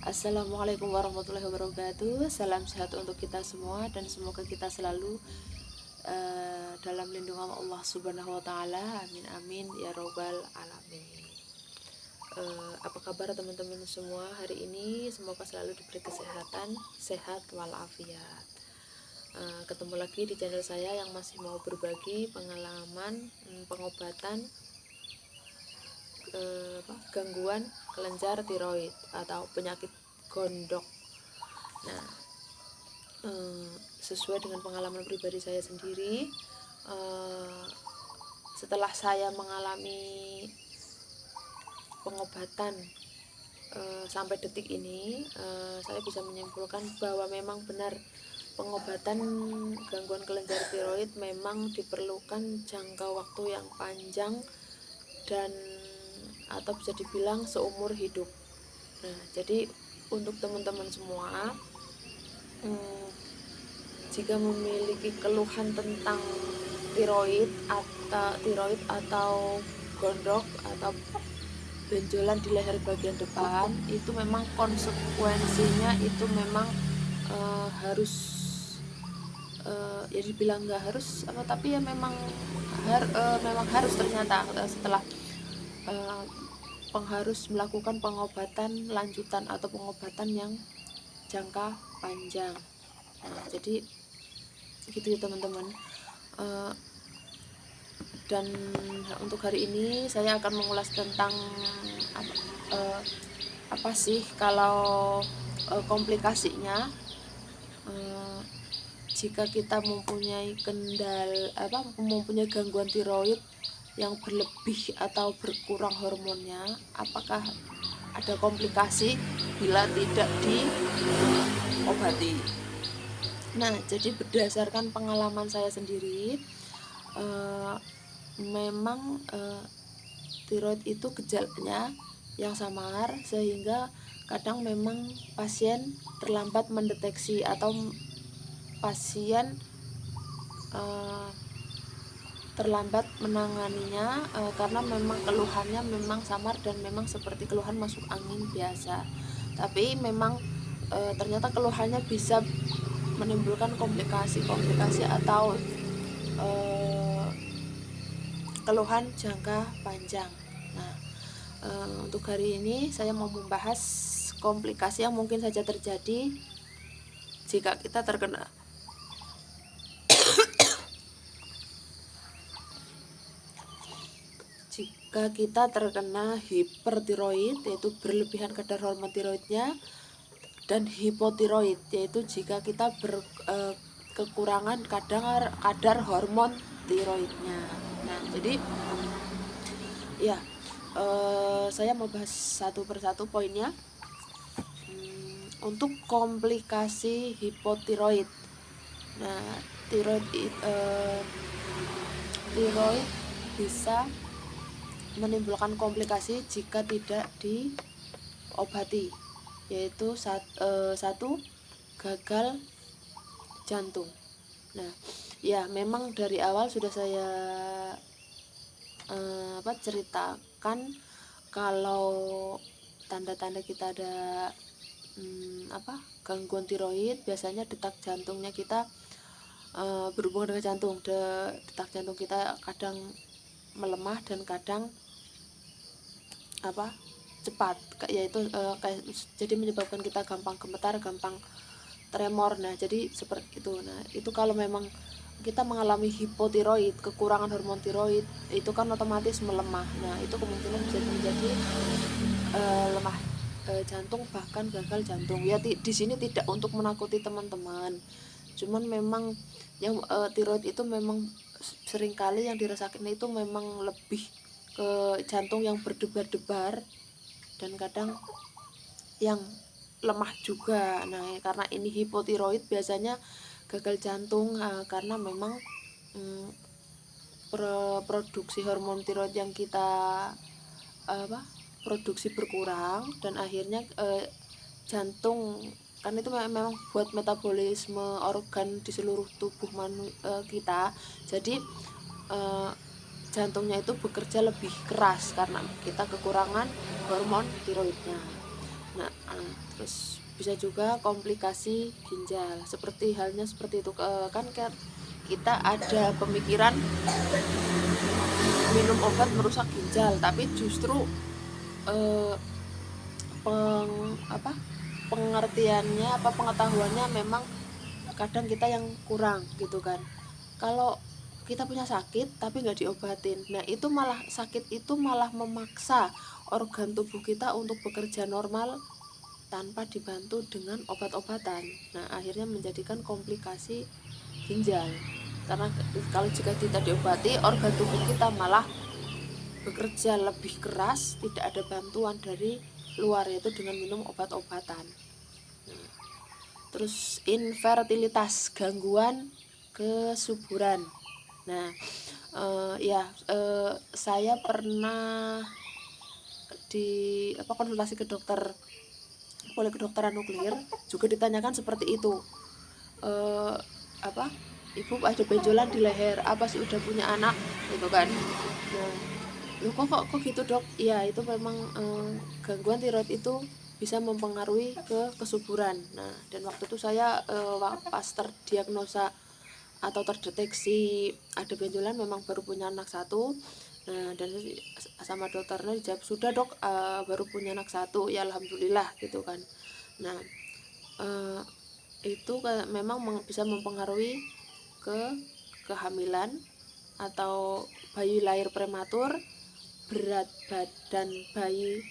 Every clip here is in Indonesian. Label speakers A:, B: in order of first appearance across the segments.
A: Assalamualaikum warahmatullahi wabarakatuh. Salam sehat untuk kita semua dan semoga kita selalu dalam lindungan Allah Subhanahu wa taala. Amin amin ya robbal alamin. Apa kabar teman-teman semua hari ini? Semoga selalu diberi kesehatan, sehat walafiat. Ketemu lagi di channel saya yang masih mau berbagi pengalaman pengobatan gangguan kelenjar tiroid atau penyakit gondok. Nah, sesuai dengan pengalaman pribadi saya sendiri, setelah saya mengalami pengobatan sampai detik ini, saya bisa menyimpulkan bahwa memang benar pengobatan gangguan kelenjar tiroid memang diperlukan jangka waktu yang panjang dan atau bisa dibilang seumur hidup. Nah, jadi untuk teman-teman semua, jika memiliki keluhan tentang tiroid atau gondok atau benjolan di leher bagian depan, itu memang konsekuensinya itu memang harus ya dibilang nggak harus tapi ya memang harus ternyata setelah harus melakukan pengobatan lanjutan atau pengobatan yang jangka panjang. Nah, jadi gitu ya teman-teman. Dan untuk hari ini saya akan mengulas tentang apa sih kalau komplikasinya jika kita mempunyai mempunyai gangguan tiroid yang berlebih atau berkurang hormonnya, apakah ada komplikasi bila tidak diobati. Nah, jadi berdasarkan pengalaman saya sendiri, memang tiroid itu gejalanya yang samar sehingga kadang memang pasien terlambat mendeteksi atau pasien terlambat menanganinya karena memang keluhannya memang samar dan memang seperti keluhan masuk angin biasa. Tapi memang ternyata keluhannya bisa menimbulkan komplikasi atau keluhan jangka panjang. Nah, untuk hari ini saya mau membahas komplikasi yang mungkin saja terjadi jika kita terkena jika kita terkena hipertiroid, yaitu berlebihan kadar hormon tiroidnya, dan hipotiroid, yaitu jika kita kekurangan kadar hormon tiroidnya. Nah, jadi ya saya mau bahas satu persatu poinnya. Untuk komplikasi hipotiroid, nah tiroid bisa menimbulkan komplikasi jika tidak diobati, yaitu satu gagal jantung. Nah, ya memang dari awal sudah saya ceritakan kalau tanda-tanda kita ada gangguan tiroid, biasanya detak jantungnya kita berhubungan dengan jantung. Detak jantung kita kadang melemah dan kadang cepat, yaitu jadi menyebabkan kita gampang gemetar, gampang tremor. Nah, jadi seperti itu. Nah, itu kalau memang kita mengalami hipotiroid, kekurangan hormon tiroid, itu kan otomatis melemah. Nah, itu kemungkinan bisa menjadi lemah jantung, bahkan gagal jantung. Ya di sini tidak untuk menakuti teman-teman, cuman memang yang tiroid itu memang seringkali yang dirasakan itu memang lebih ke jantung yang berdebar-debar dan kadang yang lemah juga. Nah, karena ini hipotiroid biasanya gagal jantung karena memang produksi hormon tiroid yang kita produksi berkurang dan akhirnya jantung kan itu memang buat metabolisme organ di seluruh tubuh kita. Jadi jantungnya itu bekerja lebih keras karena kita kekurangan hormon tiroidnya. Nah, terus bisa juga komplikasi ginjal, seperti halnya seperti itu. Kan kita ada pemikiran minum obat merusak ginjal, tapi justru eh, pengertiannya pengetahuannya memang kadang kita yang kurang gitu kan. Kalau kita punya sakit tapi nggak diobatin, nah itu malah sakit itu malah memaksa organ tubuh kita untuk bekerja normal tanpa dibantu dengan obat-obatan. Nah akhirnya menjadikan komplikasi ginjal, karena kalau jika tidak diobati, organ tubuh kita malah bekerja lebih keras, tidak ada bantuan dari luar, yaitu dengan minum obat-obatan. Nah, terus infertilitas, gangguan kesuburan. Nah, saya pernah konsultasi ke dokter, oleh kedokteran nuklir, juga ditanyakan seperti itu. Ibu ada benjolan di leher, apa sih udah punya anak gitu kan. Nah, loh kok gitu dok? Iya, itu memang gangguan tiroid itu bisa mempengaruhi ke kesuburan. Nah, dan waktu itu saya pas terdiagnosa atau terdeteksi ada benjolan, memang baru punya anak satu. Nah, dan sama dokternya dijawab, sudah dok, baru punya anak satu, ya alhamdulillah gitu kan. Nah, itu memang bisa mempengaruhi ke kehamilan atau bayi lahir prematur, berat badan bayi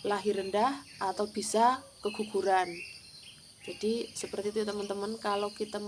A: lahir rendah, atau bisa keguguran. Jadi seperti itu teman-teman, kalau kita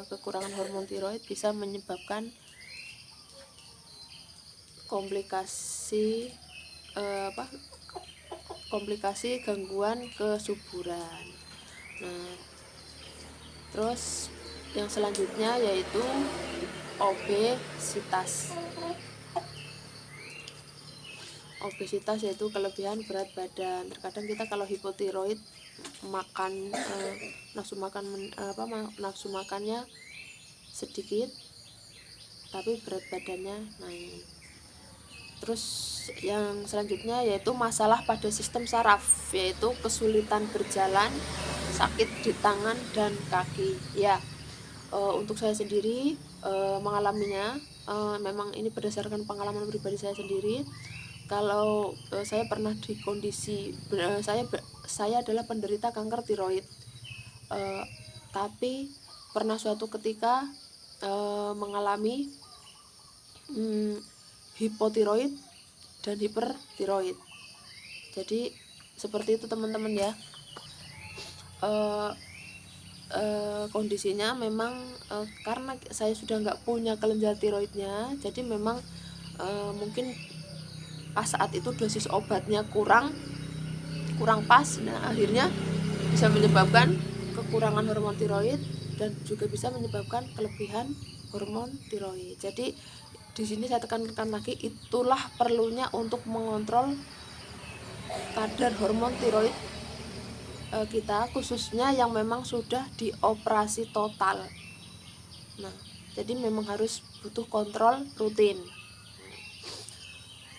A: kekurangan hormon tiroid bisa menyebabkan komplikasi komplikasi gangguan kesuburan. Nah, terus yang selanjutnya yaitu obesitas. Obesitas yaitu kelebihan berat badan. Terkadang kita kalau hipotiroid, makan nafsu makannya sedikit tapi berat badannya naik. Terus yang selanjutnya yaitu masalah pada sistem saraf, yaitu kesulitan berjalan, sakit di tangan dan kaki. Ya, untuk saya sendiri mengalaminya, memang ini berdasarkan pengalaman pribadi saya sendiri. Kalau saya pernah di kondisi saya adalah penderita kanker tiroid, tapi pernah suatu ketika mengalami hipotiroid dan hipertiroid. Jadi seperti itu teman-teman ya. Kondisinya memang karena saya sudah nggak punya kelenjar tiroidnya, jadi memang mungkin pas saat itu dosis obatnya kurang pas. Nah akhirnya bisa menyebabkan kekurangan hormon tiroid dan juga bisa menyebabkan kelebihan hormon tiroid. Jadi di sini saya tekankan lagi, itulah perlunya untuk mengontrol kadar hormon tiroid kita, khususnya yang memang sudah dioperasi total. Nah, jadi memang harus butuh kontrol rutin.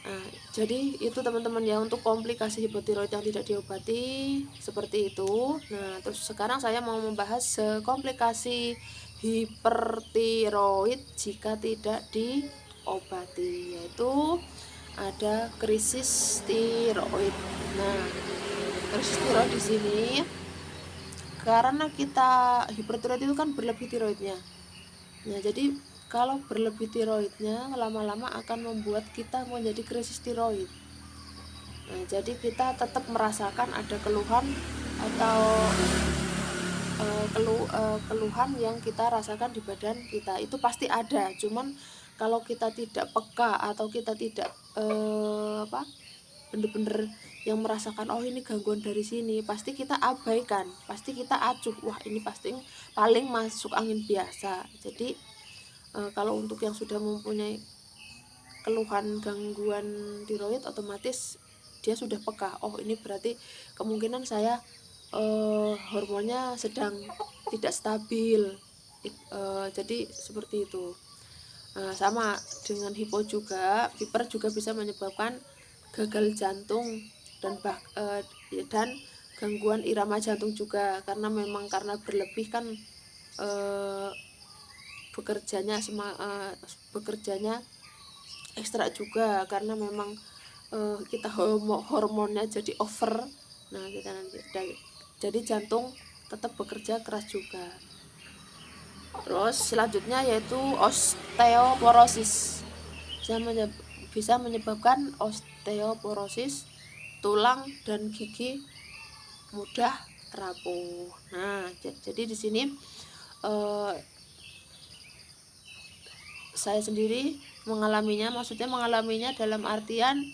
A: Nah, jadi itu teman-teman ya, untuk komplikasi hipotiroid yang tidak diobati seperti itu. Nah, terus sekarang saya mau membahas komplikasi hipertiroid jika tidak diobati, yaitu ada krisis tiroid. Nah, krisis tiroid di sini karena kita hipertiroid itu kan berlebih tiroidnya. Nah, jadi kalau berlebih tiroidnya lama-lama akan membuat kita menjadi krisis tiroid. Nah, jadi kita tetap merasakan ada keluhan atau keluhan yang kita rasakan di badan kita, itu pasti ada. Cuman kalau kita tidak peka atau kita tidak bener-bener yang merasakan, oh ini gangguan dari sini, pasti kita abaikan, pasti kita acuh, wah ini pasti paling masuk angin biasa. Jadi kalau untuk yang sudah mempunyai keluhan gangguan tiroid, otomatis dia sudah peka, oh ini berarti kemungkinan saya hormonnya sedang tidak stabil. Jadi seperti itu. Sama dengan hiper juga bisa menyebabkan gagal jantung dan gangguan irama jantung juga, karena memang karena berlebih kan bekerjanya ekstra juga, karena memang kita hormonnya jadi over. Nah kita nanti jadi jantung tetap bekerja keras juga. Terus selanjutnya yaitu osteoporosis, bisa menyebabkan osteoporosis, tulang dan gigi mudah rapuh. Nah jadi di sini saya sendiri mengalaminya dalam artian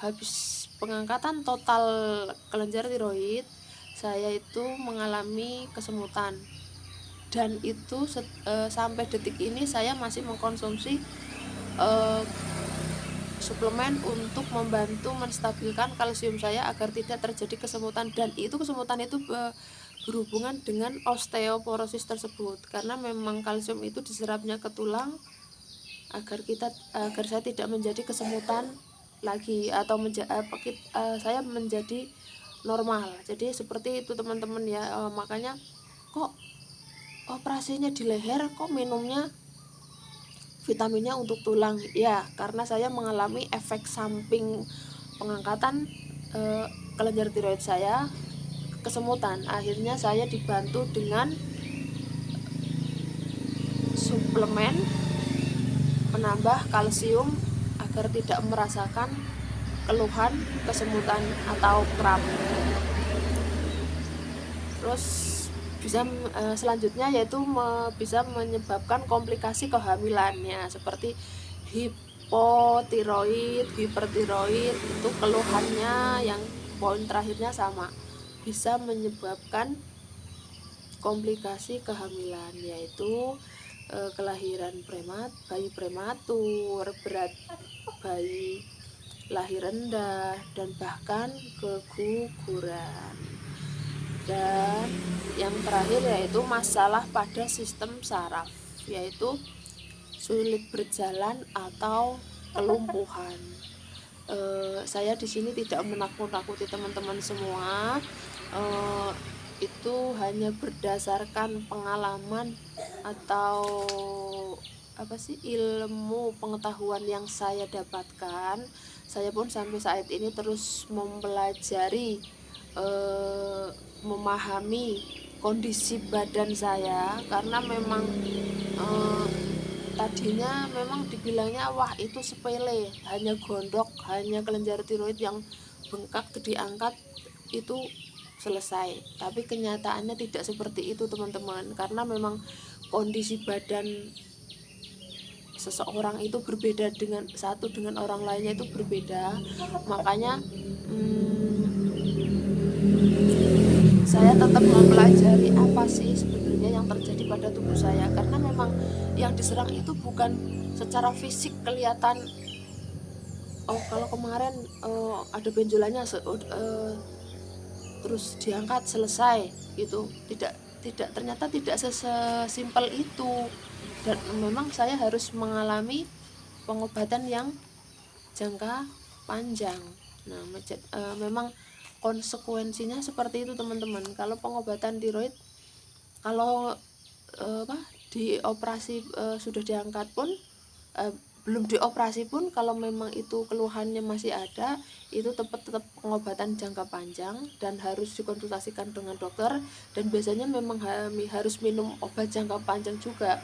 A: habis pengangkatan total kelenjar tiroid, saya itu mengalami kesemutan, dan itu sampai detik ini saya masih mengkonsumsi suplemen untuk membantu menstabilkan kalsium saya agar tidak terjadi kesemutan, dan kesemutan itu berhubungan dengan osteoporosis tersebut, karena memang kalsium itu diserapnya ke tulang agar saya tidak menjadi kesemutan lagi, atau saya menjadi normal. Jadi seperti itu teman-teman ya. Makanya kok operasinya di leher, kok minumnya vitaminnya untuk tulang ya, karena saya mengalami efek samping pengangkatan kelenjar tiroid saya, kesemutan. Akhirnya saya dibantu dengan suplemen menambah kalsium agar tidak merasakan keluhan kesemutan atau kram. Terus selanjutnya yaitu bisa menyebabkan komplikasi kehamilannya seperti hipotiroid, hipertiroid. Itu keluhannya yang poin terakhirnya sama, bisa menyebabkan komplikasi kehamilan, yaitu kelahiran bayi prematur, berat bayi, lahir rendah, dan bahkan keguguran. Dan yang terakhir yaitu masalah pada sistem saraf, yaitu sulit berjalan atau kelumpuhan. Saya di sini tidak menakut-nakuti teman-teman semua, itu hanya berdasarkan pengalaman atau ilmu pengetahuan yang saya dapatkan. Saya pun sampai saat ini terus mempelajari, memahami kondisi badan saya, karena memang tadinya memang dibilangnya wah itu sepele, hanya gondok, hanya kelenjar tiroid yang bengkak diangkat itu selesai. Tapi kenyataannya tidak seperti itu teman-teman, karena memang kondisi badan seseorang itu berbeda, satu dengan orang lainnya itu berbeda. Makanya saya tetap mempelajari apa sih sebenarnya yang terjadi pada tubuh saya, karena memang yang diserang itu bukan secara fisik kelihatan, kalau kemarin ada benjolannya terus diangkat selesai gitu, ternyata tidak sesimpel itu, dan memang saya harus mengalami pengobatan yang jangka panjang. Nah memang konsekuensinya seperti itu teman-teman. Kalau pengobatan tiroid, kalau dioperasi sudah diangkat pun, belum dioperasi pun, kalau memang itu keluhannya masih ada, itu tetap pengobatan jangka panjang dan harus dikonsultasikan dengan dokter, dan biasanya memang harus minum obat jangka panjang juga.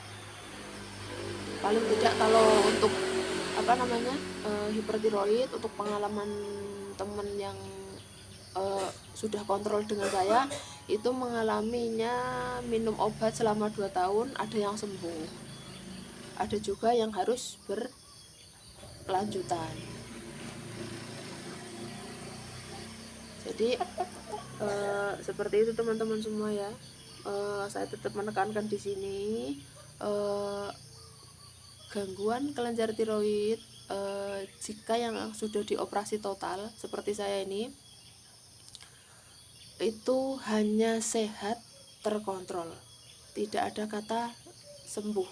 A: Paling tidak kalau untuk hipertiroid, untuk pengalaman teman yang sudah kontrol dengan saya, itu mengalaminya minum obat selama 2 tahun, ada yang sembuh, ada juga yang harus berkelanjutan. Jadi seperti itu teman-teman semua ya. Saya tetap menekankan di sini, gangguan kelenjar tiroid, jika yang sudah dioperasi total seperti saya ini, itu hanya sehat terkontrol, tidak ada kata sembuh.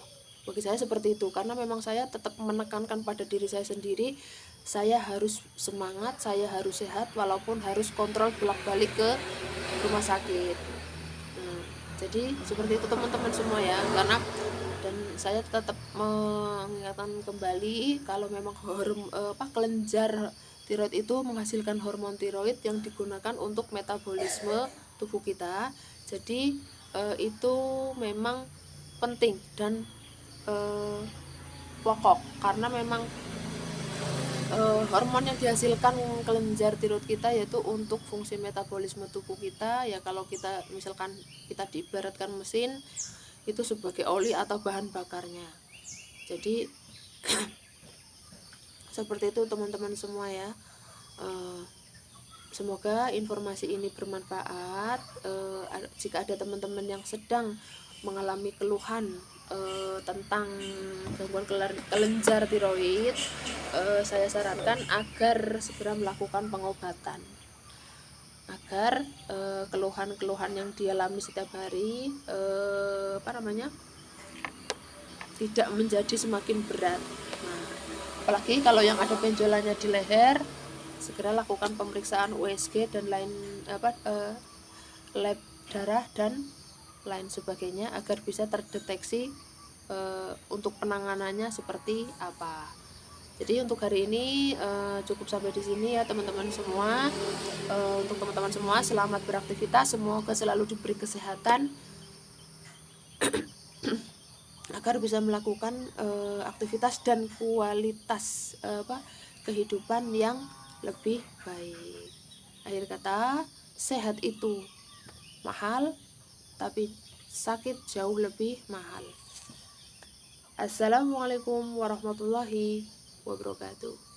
A: Bagi saya seperti itu, karena memang saya tetap menekankan pada diri saya sendiri, saya harus semangat, saya harus sehat walaupun harus kontrol bolak-balik ke rumah sakit. Nah, jadi seperti itu teman-teman semua ya, karena dan saya tetap mengingatkan kembali kalau memang kelenjar tiroid itu menghasilkan hormon tiroid yang digunakan untuk metabolisme tubuh kita. Jadi itu memang penting dan pokok, karena memang hormon yang dihasilkan kelenjar tiroid kita yaitu untuk fungsi metabolisme tubuh kita ya. Kalau kita misalkan kita diibaratkan mesin, itu sebagai oli atau bahan bakarnya. Jadi seperti itu teman-teman semua ya. Semoga informasi ini bermanfaat. Jika ada teman-teman yang sedang mengalami keluhan tentang gangguan kelenjar tiroid, saya sarankan agar segera melakukan pengobatan agar keluhan-keluhan yang dialami setiap hari tidak menjadi semakin berat. Nah, apalagi kalau yang ada benjolannya di leher, segera lakukan pemeriksaan USG dan lain lab darah dan lain sebagainya agar bisa terdeteksi untuk penanganannya seperti apa. Jadi untuk hari ini cukup sampai di sini ya teman-teman semua. Untuk teman-teman semua, selamat beraktivitas, semoga selalu diberi kesehatan agar bisa melakukan aktivitas dan kualitas kehidupan yang lebih baik. Akhir kata, sehat itu mahal, tapi sakit jauh lebih mahal. Assalamualaikum warahmatullahi wabarakatuh.